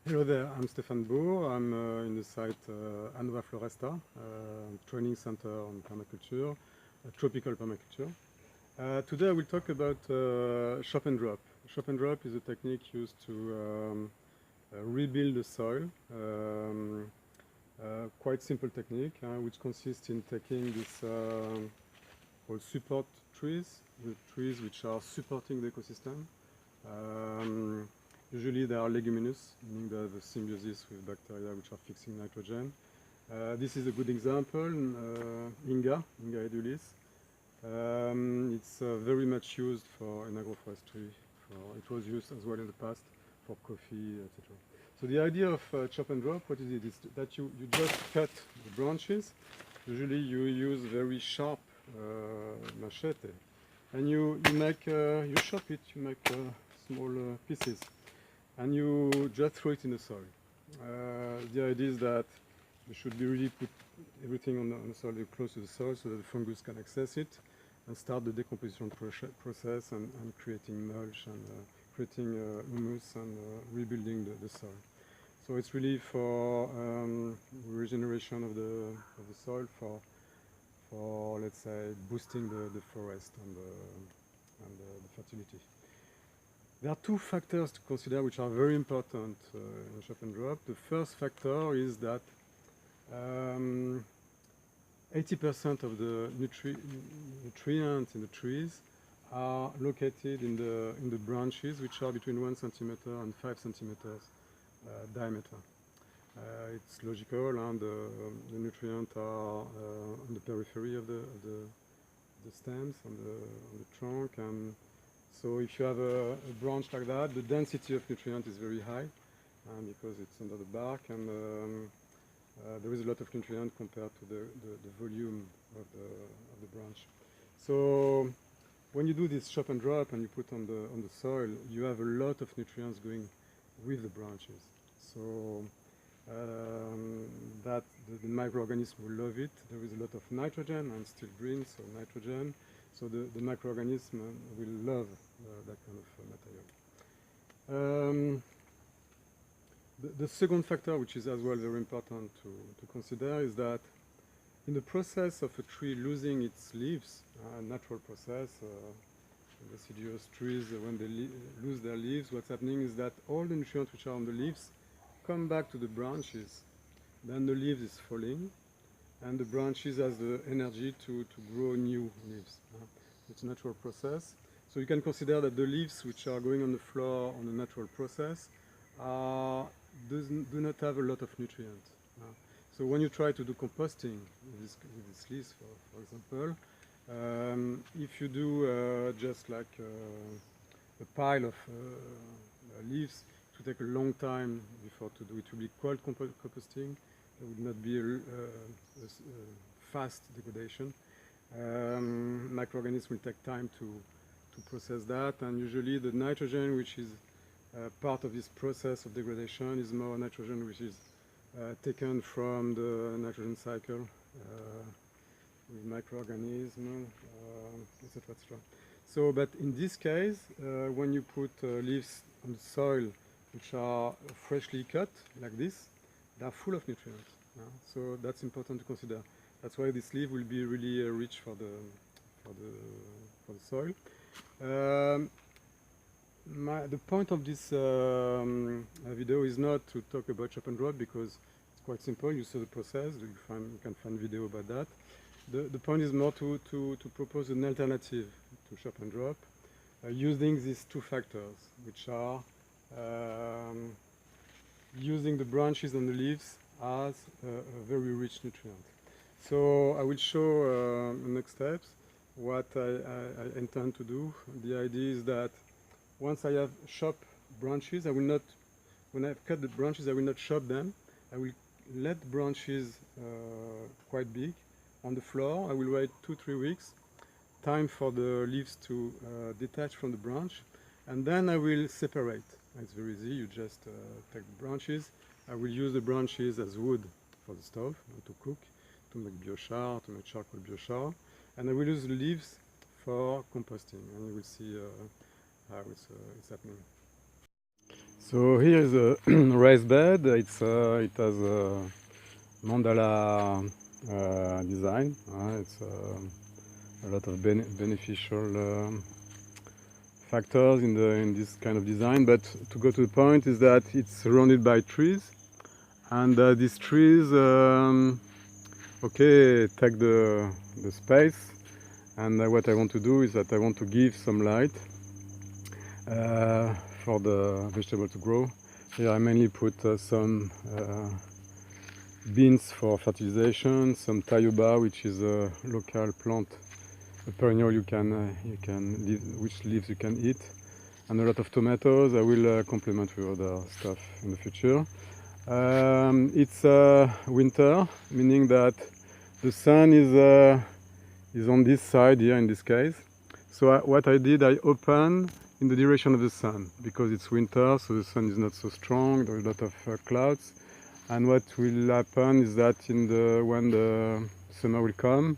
Hello there, I'm Stéphane Beau. I'm in the site Anova Floresta, training center on permaculture, tropical permaculture. Today I will talk about chop and drop. Chop and drop is a technique used to rebuild the soil. Quite simple technique, which consists in taking this called support trees, the trees which are supporting the ecosystem. Usually they are leguminous, meaning the symbiosis with bacteria which are fixing nitrogen. This is a good example, Inga edulis. It's very much used in agroforestry. It was used as well in the past for coffee, etc. So the idea of chop and drop, what is it? Is that you just cut the branches. Usually you use very sharp machete, and you chop it, you make small pieces, and you just throw it in the soil. The idea is that you should be really put everything on the soil, close to the soil, so that the fungus can access it and start the decomposition process and creating mulch and creating humus and rebuilding the soil. So it's really for regeneration of the soil, for let's say boosting the forest and the fertility. There are two factors to consider which are very important in chop and drop. The first factor is that 80% of the nutrients in the trees are located in the branches, which are between 1 centimeter and 5 centimeters diameter. It's logical, and the nutrients are on the periphery of the stems, on the trunk, and so if you have a branch like that, the density of nutrient is very high because it's under the bark, and there is a lot of nutrient compared to the volume of the branch. So when you do this chop and drop and you put on the soil, you have a lot of nutrients going with the branches. So that the microorganisms will love it. There is a lot of nitrogen, and still green, so nitrogen. So the microorganism will love that kind of material. The second factor, which is as well very important to consider, is that in the process of a tree losing its leaves, a natural process, deciduous trees, when they lose their leaves, what's happening is that all the nutrients which are on the leaves come back to the branches. Then the leaves is falling, and the branches has the energy to grow new leaves. It's a natural process. So you can consider that the leaves which are going on the floor on the natural process do not have a lot of nutrients. So when you try to do composting with these leaves, for example, if you do just like a pile of leaves, it will take a long time before to do it. It will be cold composting. There would not be a fast degradation. Microorganisms will take time to process that, and usually the nitrogen, which is part of this process of degradation, is more nitrogen which is taken from the nitrogen cycle with microorganisms, etc., etc. So, but in this case, when you put leaves on the soil which are freshly cut like this, they are full of nutrients. So that's important to consider. That's why this leaf will be really rich for the soil. The point of this video is not to talk about chop and drop, because it's quite simple. You saw the process. You can find video about that. The point is more to propose an alternative to chop and drop using these two factors, which are using the branches and the leaves as a very rich nutrient. So I will show the next steps, what I intend to do. The idea is that once I have chopped branches, I will not, when I've cut the branches, I will not chop them. I will let the branches quite big on the floor. I will wait 2-3 weeks, time for the leaves to detach from the branch, and then I will separate. It's very easy. You just take the branches. I will use the branches as wood for the stove and to cook, to make biochar, to make charcoal biochar, and I will use the leaves for composting, and you will see how it's happening. So here is a raised bed. It has a mandala design. It's a lot of beneficial factors in this kind of design. But to go to the point is that it's surrounded by trees, and these trees, okay, take the space. And what I want to do is that I want to give some light for the vegetable to grow. Here I mainly put some beans for fertilization, some tayuba, which is a local plant, a perennial which leaves you can eat, and a lot of tomatoes. I will complement with other stuff in the future. It's winter, meaning that the sun is on this side here in this case. So what I did, I opened in the direction of the sun, because it's winter, so the sun is not so strong, there are a lot of clouds. And what will happen is that when the summer will come,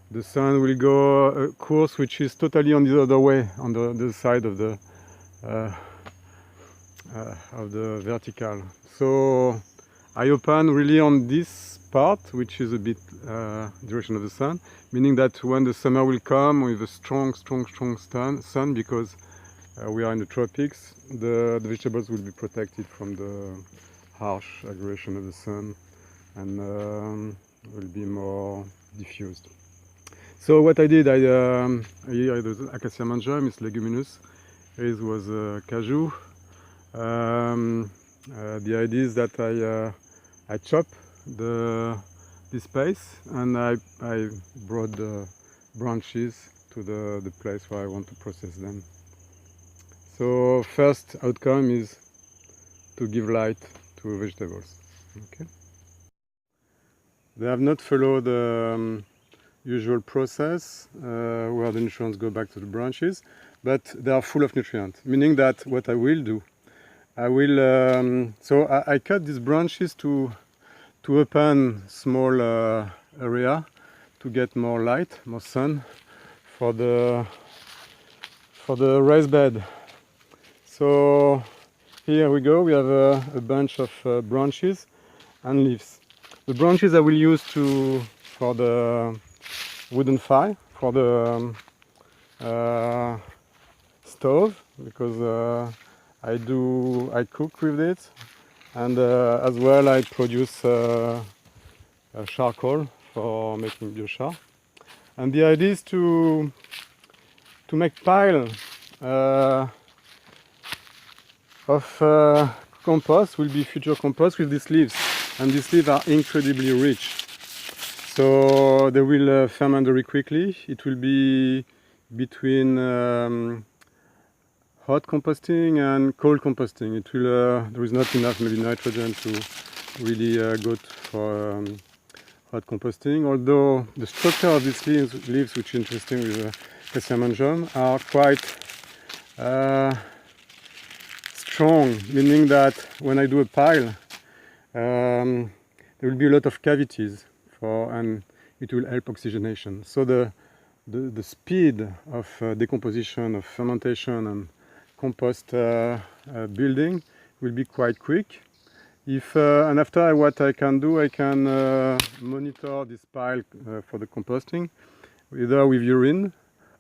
the sun will go a course which is totally on the other way, on the side of the vertical. So I open really on this part, which is a bit direction of the sun, meaning that when the summer will come with a strong sun, because we are in the tropics, the vegetables will be protected from the harsh aggression of the sun, and will be more diffused. So what I did, here it was Acacia mangium, it's leguminous. Here was cashew. The idea is that I chop this space, and I brought the branches to the place where I want to process them. So first outcome is to give light to vegetables. Okay. They have not followed the usual process where the nutrients go back to the branches, but they are full of nutrients, meaning that what I will do, I will I cut these branches to open small area to get more light, more sun for the raised bed. So here we go, we have a bunch of branches and leaves. The branches I will use for the wooden fire, for the stove, because I cook with it, and as well I produce charcoal for making biochar. And the idea is to make pile of compost, will be future compost with these leaves, and these leaves are incredibly rich, so they will ferment very quickly. It will be between hot composting and cold composting. It will there is not enough maybe nitrogen to really go for hot composting, although the structure of these leaves, which is interesting with Acacia mangium, are quite strong, meaning that when I do a pile, there will be a lot of cavities and it will help oxygenation. So the speed of decomposition, of fermentation and compost building will be quite quick. And after, what I can do, I can monitor this pile for the composting, either with urine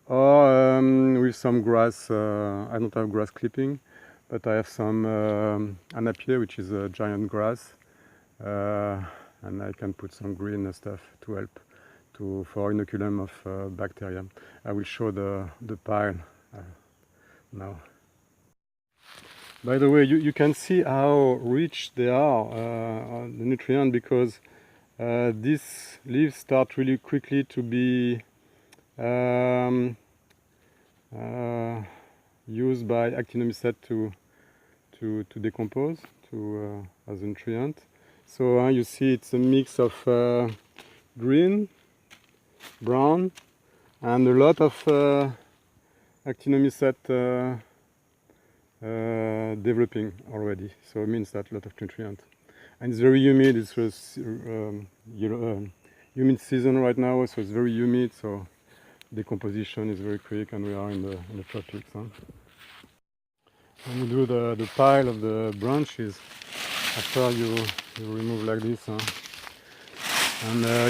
or with some grass. I don't have grass clipping, but I have some anapier, which is a giant grass, and I can put some green stuff to help for inoculum of bacteria. I will show the pile now. By the way, you can see how rich they are, the nutrient, because these leaves start really quickly to be used by actinomycete to decompose as a nutrient. So you see it's a mix of green, brown, and a lot of actinomycete developing already. So it means that a lot of nutrient. And it's very humid. It's humid season right now, so it's very humid. So decomposition is very quick, and we are in the tropics. when you do the pile of the branches, after you remove like this, and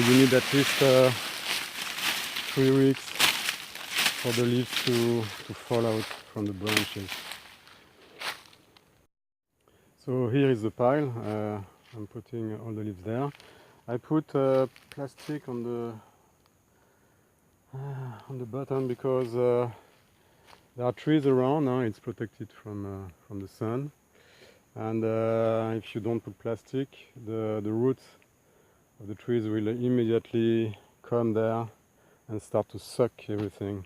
you need at least 3 weeks for the leaves to fall out from the branches. So here is the pile. I'm putting all the leaves there. I put plastic on the bottom because there are trees around. It's protected from the sun, and if you don't put plastic, the roots of the trees will immediately come there and start to suck everything.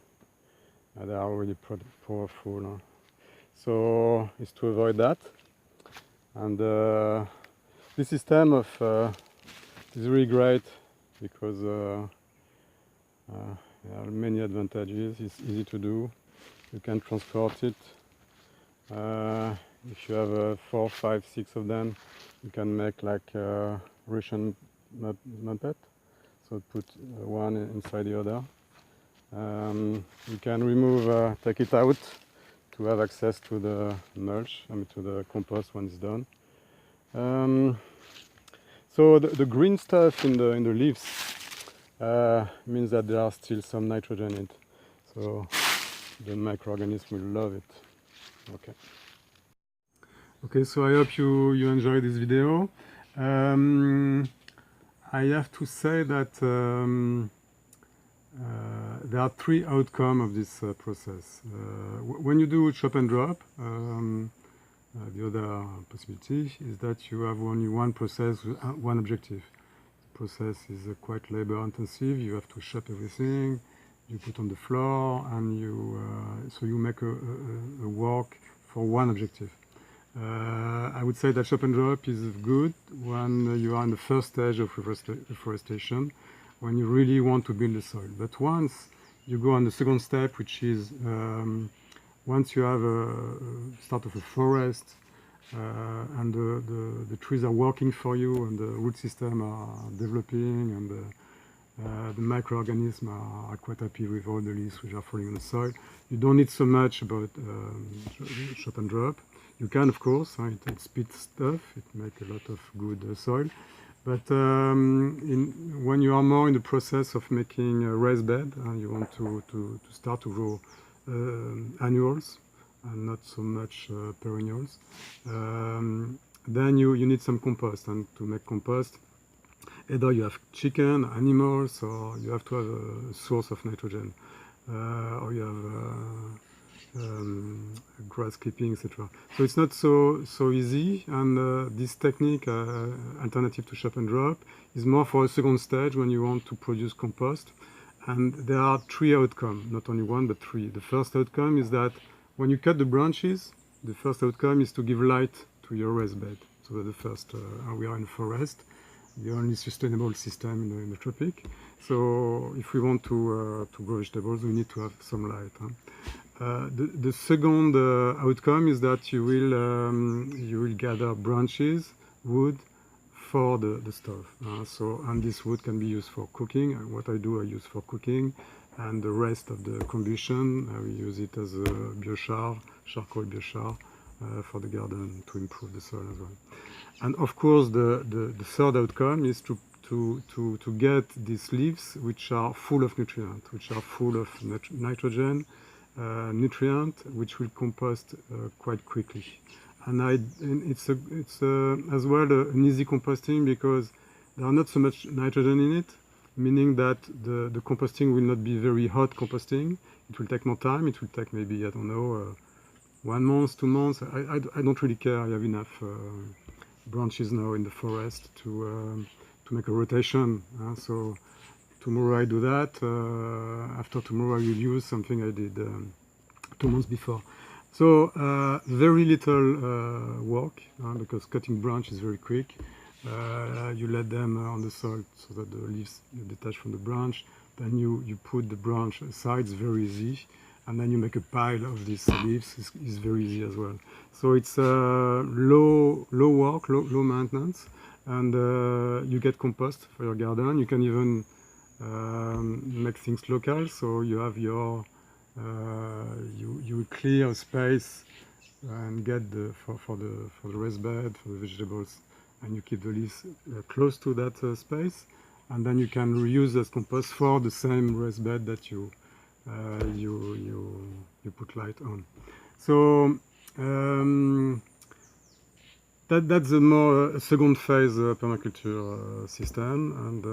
They are really powerful. So it's to avoid that. And this system of is really great because there are many advantages. It's easy to do. You can transport it. If you have 4, 5, 6 of them, you can make like a Russian muppet. So put one inside the other. You can remove, take it out to have access to the mulch, to the compost when it's done. So the green stuff in the leaves means that there are still some nitrogen in it. So the microorganism will love it. Okay. Okay, so I hope you enjoyed this video. I have to say that there are 3 outcomes of this process. When you do chop and drop, the other possibility is that you have only one process, one objective. The process is quite labor intensive. You have to chop everything, you put on the floor, and so you make a work for one objective. I would say that chop and drop is good when you are in the first stage of reforestation, when you really want to build the soil. But once you go on the second step, which is once you have a start of a forest and the trees are working for you and the root system are developing and the microorganisms are quite happy with all the leaves which are falling on the soil, you don't need so much about chop and drop. You can, of course, it speeds stuff, it makes a lot of good soil. But when you are more in the process of making a raised bed, you want to start to grow annuals and not so much perennials, then you need some compost. And to make compost, either you have chicken, animals, or you have to have a source of nitrogen, or you have grass clipping, etc. So it's not so easy, and this technique, alternative to chop and drop, is more for a second stage when you want to produce compost. And there are 3 outcomes, not only 1 but 3. The first outcome is that when you cut the branches, the first outcome is to give light to your raised bed. So that the first, we are in a forest, the only sustainable system in the tropic. So if we want to grow vegetables, we need to have some light. The second outcome is that you will gather branches, wood, for the stove. And this wood can be used for cooking. What I do, I use for cooking, and the rest of the combustion, we use it as a biochar, charcoal biochar, for the garden to improve the soil as well. And of course, the third outcome is to get these leaves which are full of nutrients, which are full of nitrogen, nutrient, which will compost quite quickly. And it's as well an easy composting because there are not so much nitrogen in it, meaning that the composting will not be very hot composting. It will take more time. It will take maybe, I don't know, 1 month, 2 months. I don't really care. I have enough branches now in the forest to make a rotation. So tomorrow I do that. After tomorrow I will use something I did 2 months before. So very little work because cutting branch is very quick. You let them on the soil so that the leaves detach from the branch. Then you put the branch aside. It's very easy. And then you make a pile of these leaves. It's very easy as well. So it's low work, low maintenance, and you get compost for your garden. You can even make things local. So you have your you clear a space and get for the raised bed, for the vegetables, and you keep the leaves close to that space, and then you can reuse as compost for the same raised bed that you put light on. So that's a more second phase permaculture system, and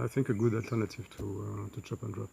I think a good alternative to chop and drop.